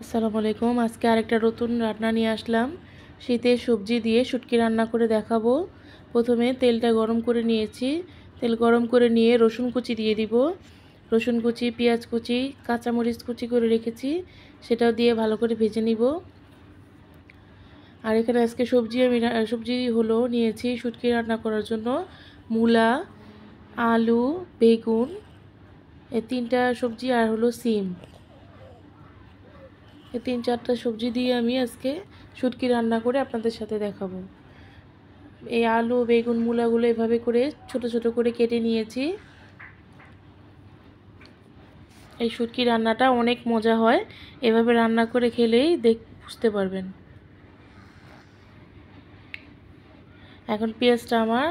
আসসালামু আলাইকুম। আজকে আরেকটা নতুন রান্না নিয়ে আসলাম। শীতের সবজি দিয়ে শুটকি রান্না করে দেখাবো। প্রথমে তেলটা গরম করে নিয়েছি। তেল গরম করে নিয়ে রসুন কুচি দিয়ে দিব। রসুন কুচি, পেঁয়াজ কুচি, কাঁচামরিচ কুচি করে রেখেছি, সেটাও দিয়ে ভালো করে ভেজে নিব। আর এখানে আজকে সবজি হলো নিয়েছি শুটকি রান্না করার জন্য মূলা, আলু, বেগুন, এই তিনটা সবজি আর হলো সিম। এই 3-4টা সবজি দিয়ে আমি আজকে শুটকি রান্না করে আপনাদের সাথে দেখাবো। এই আলু, বেগুন, মূলাগুলো এভাবে করে ছোট ছোট করে কেটে নিয়েছি। এই শুটকি রান্নাটা অনেক মজা হয়, এভাবে রান্না করে খেলেই বুঝতে পারবেন। এখন পেঁয়াজটা আমার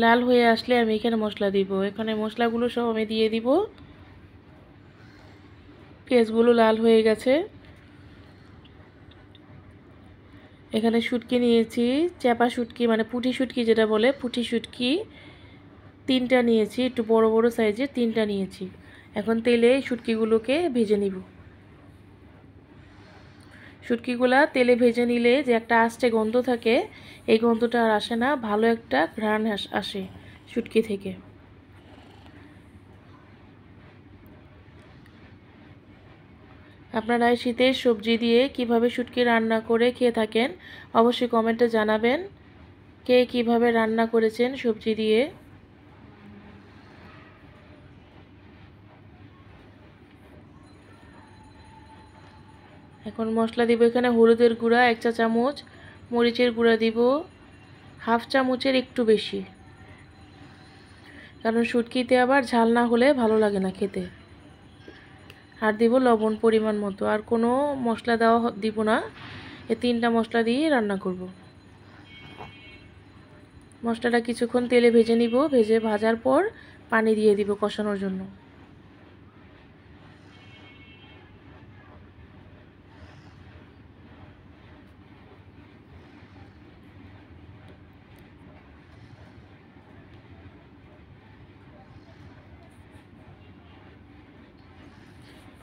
লাল হয়ে আসলে আমি এখানে মশলা দিব। এখানে মশলাগুলো সব আমি দিয়ে দিব। পেঁয়াজগুলো লাল হয়ে গেছে। এখানে শুটকি নিয়েছি, চাপা শুটকি মানে পুঁটি শুটকি যেটা বলে, পুঁটি শুটকি 3টা নিয়েছি, একটু বড় বড় সাইজের 3টা নিয়েছি। এখন তেলে শুটকিগুলোকে ভেজে নিব। শুটকিগুলা তেলে ভেজে নিলে যে একটা আস্তে গন্ধ থাকে, এই গন্ধটা আর আসে না, ভালো একটা ঘ্রাণ আসে শুটকি থেকে। আপনারা শীতের সবজি দিয়ে কিভাবে শুটকি রান্না করে খেয়ে থাকেন অবশ্যই কমেন্টে জানাবেন। কে কিভাবে রান্না করেছেন সবজি দিয়ে। এখন মশলা দিব। এখানে হলুদের গুঁড়া 1 চা চামচ, মরিচের গুঁড়া দিব 1/2 চামচের একটু বেশি, কারণ শুটকিতে আবার ঝাল না হলে ভালো লাগে না খেতে। আর দিব লবণ পরিমাণ মতো। আর কোনো মশলা দিব না, এই 3টা মশলা দিয়ে রান্না করব। মশলাটা কিছুক্ষণ তেলে ভেজে নিব। ভাজার পর পানি দিয়ে দিব কষানোর জন্য।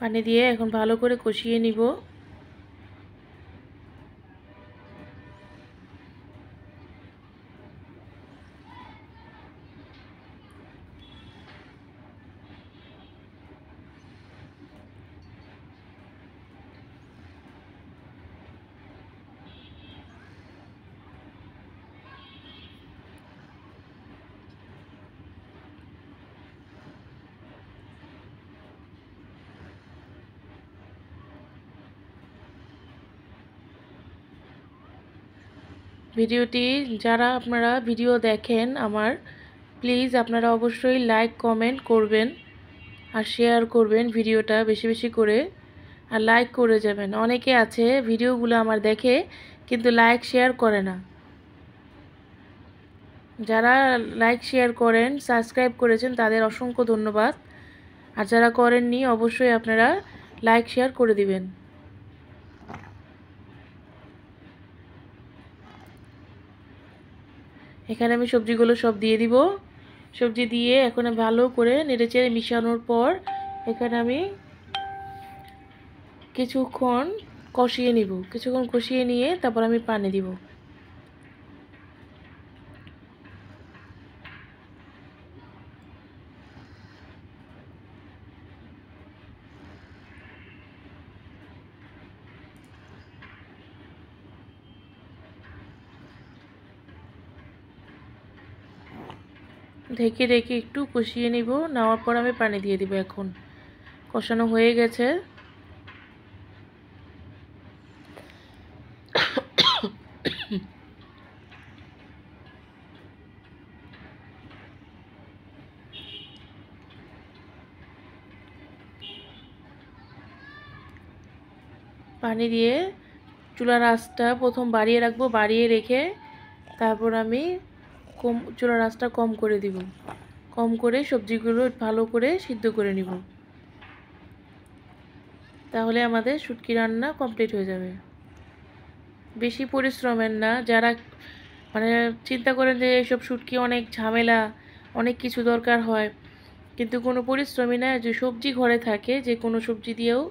পানি দিয়ে এখন ভালো করে কষিয়ে নিব। ভিডিওটি যারা আপনারা ভিডিও দেখেন আমার, প্লিজ আপনারা অবশ্যই লাইক কমেন্ট করবেন আর শেয়ার করবেন ভিডিওটা বেশি বেশি করে। আর লাইক করে যাবেন। অনেকে আছে ভিডিওগুলো আমার দেখে কিন্তু লাইক শেয়ার করে না। যারা লাইক শেয়ার করেন, সাবস্ক্রাইব করেছেন, তাদের অসংখ্য ধন্যবাদ। আর যারা করেননি অবশ্যই আপনারা লাইক শেয়ার করে দিবেন। এখানে আমি সবজিগুলো সব দিয়ে দিব। সবজি দিয়ে এখন ভালো করে নেড়েচেড়ে মিশানোর পর এখানে আমি কিছুক্ষণ কষিয়ে নিয়ে তারপর আমি পানি দিব। ঢেকে ঢেকে একটু কষিয়ে নিব। নেওয়ার পর আমি পানি দিয়ে দিব। এখন কষানো হয়ে গেছে। পানি দিয়ে চুলার আঁচটা প্রথম বাড়িয়ে রাখবো। বাড়িয়ে রেখে তারপর আমি চুলার আঁচটা কম করে দিব। কম করে সবজিগুলো ভালো করে সিদ্ধ করে নিব। তাহলে আমাদের শুটকি রান্না কমপ্লিট হয়ে যাবে। বেশি পরিশ্রমের না। যারা মানে চিন্তা করেন যে এইসব শুটকি অনেক ঝামেলা, অনেক কিছু দরকার হয়, কিন্তু কোনো পরিশ্রমই না। যে সবজি ঘরে থাকে যে কোনো সবজি দিয়েও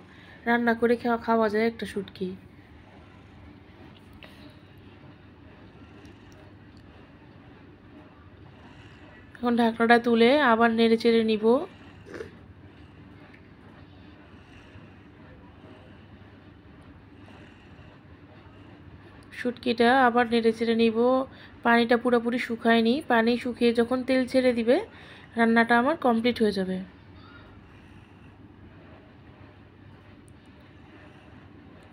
রান্না করে খাওয়া যায় একটা শুটকি। এখন ঢাকনাটা তুলে আবার নেড়ে চেড়ে নিব। শুটকিটা আবার নেড়ে চেড়ে নিব। পানিটা পুরোপুরি শুকায়নি, পানি শুকিয়ে যখন তেল ছেড়ে দিবে রান্নাটা আমার কমপ্লিট হয়ে যাবে।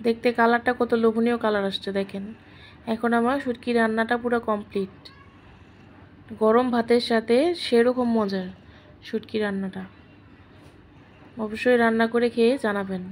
দেখতে কালারটা কত লোভনীয় কালার আসছে দেখেন। এখন আমার শুটকি রান্নাটা পুরো কমপ্লিট। গরম ভাতের সাথে সেরকম মজার শুটকি রান্নাটা। অবশ্যই রান্না করে খেয়ে জানাবেন।